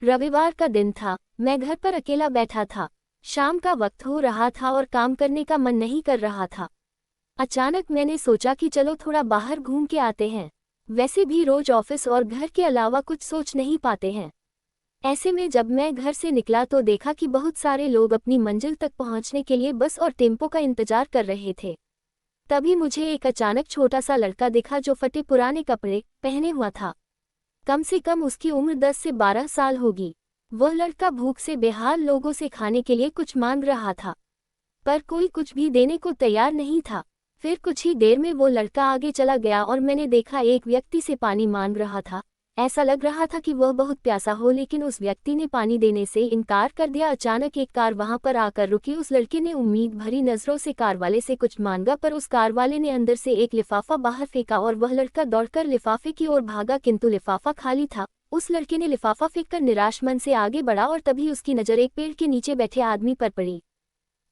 रविवार का दिन था। मैं घर पर अकेला बैठा था। शाम का वक्त हो रहा था और काम करने का मन नहीं कर रहा था। अचानक मैंने सोचा कि चलो थोड़ा बाहर घूम के आते हैं। वैसे भी रोज ऑफिस और घर के अलावा कुछ सोच नहीं पाते हैं। ऐसे में जब मैं घर से निकला तो देखा कि बहुत सारे लोग अपनी मंजिल तक पहुंचने के लिए बस और टेम्पो का इंतजार कर रहे थे। तभी मुझे एक अचानक छोटा सा लड़का दिखा जो फटे पुराने कपड़े पहने हुआ था। कम से कम उसकी उम्र 10 से 12 साल होगी। वह लड़का भूख से बेहाल लोगों से खाने के लिए कुछ मांग रहा था, पर कोई कुछ भी देने को तैयार नहीं था। फिर कुछ ही देर में वो लड़का आगे चला गया और मैंने देखा एक व्यक्ति से पानी मांग रहा था। ऐसा लग रहा था कि वह बहुत प्यासा हो, लेकिन उस व्यक्ति ने पानी देने से इनकार कर दिया। अचानक एक कार वहां पर आकर रुकी। उस लड़के ने उम्मीद भरी नजरों से कार वाले से कुछ मांगा, पर उस कार वाले ने अंदर से एक लिफाफा बाहर फेंका और वह लड़का दौड़कर लिफाफे की ओर भागा, किंतु लिफाफा खाली था। उस लड़के ने लिफाफा फेंककर निराश मन से आगे बढ़ा और तभी उसकी नज़र एक पेड़ के नीचे बैठे आदमी पर पड़ी।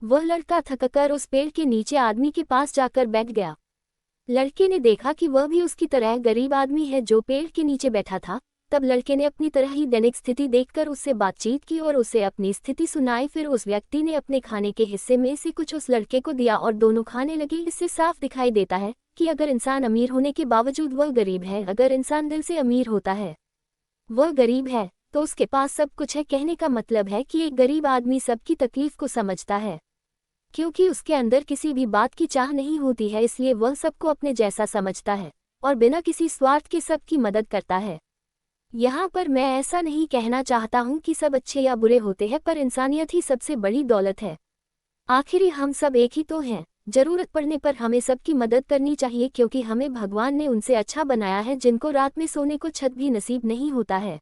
वह लड़का थककर उस पेड़ के नीचे आदमी के पास जाकर बैठ गया। लड़के ने देखा कि वह भी उसकी तरह गरीब आदमी है जो पेड़ के नीचे बैठा था। तब लड़के ने अपनी तरह ही दैनिक स्थिति देखकर उससे बातचीत की और उसे अपनी स्थिति सुनाई। फिर उस व्यक्ति ने अपने खाने के हिस्से में से कुछ उस लड़के को दिया और दोनों खाने लगे। इससे साफ दिखाई देता है कि अगर इंसान अमीर होने के बावजूद वह गरीब है, अगर इंसान दिल से अमीर होता है वह गरीब है, तो उसके पास सब कुछ है। कहने का मतलब है कि एक गरीब आदमी सबकी तकलीफ को समझता है, क्योंकि उसके अंदर किसी भी बात की चाह नहीं होती है, इसलिए वह सबको अपने जैसा समझता है और बिना किसी स्वार्थ के सबकी मदद करता है। यहाँ पर मैं ऐसा नहीं कहना चाहता हूँ कि सब अच्छे या बुरे होते हैं, पर इंसानियत ही सबसे बड़ी दौलत है। आखिर हम सब एक ही तो हैं। जरूरत पड़ने पर हमें सबकी मदद करनी चाहिए, क्योंकि हमें भगवान ने उनसे अच्छा बनाया है जिनको रात में सोने को छत भी नसीब नहीं होता है।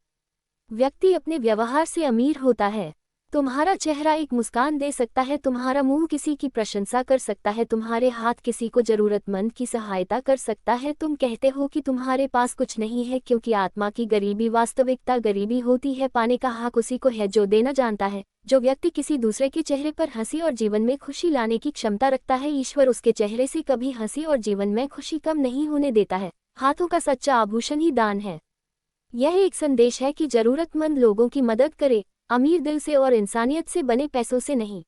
व्यक्ति अपने व्यवहार से अमीर होता है। तुम्हारा चेहरा एक मुस्कान दे सकता है, तुम्हारा मुंह किसी की प्रशंसा कर सकता है, तुम्हारे हाथ किसी को जरूरतमंद की सहायता कर सकता है। तुम कहते हो कि तुम्हारे पास कुछ नहीं है, क्योंकि आत्मा की गरीबी वास्तविकता गरीबी होती है। पाने का हक उसी को है जो देना जानता है। जो व्यक्ति किसी दूसरे के चेहरे पर हंसी और जीवन में खुशी लाने की क्षमता रखता है, ईश्वर उसके चेहरे से कभी हंसी और जीवन में खुशी कम नहीं होने देता है। हाथों का सच्चा आभूषण ही दान है। यह एक संदेश है कि जरूरतमंद लोगों की मदद करे, अमीर दिल से और इंसानियत से बने पैसों से नहीं।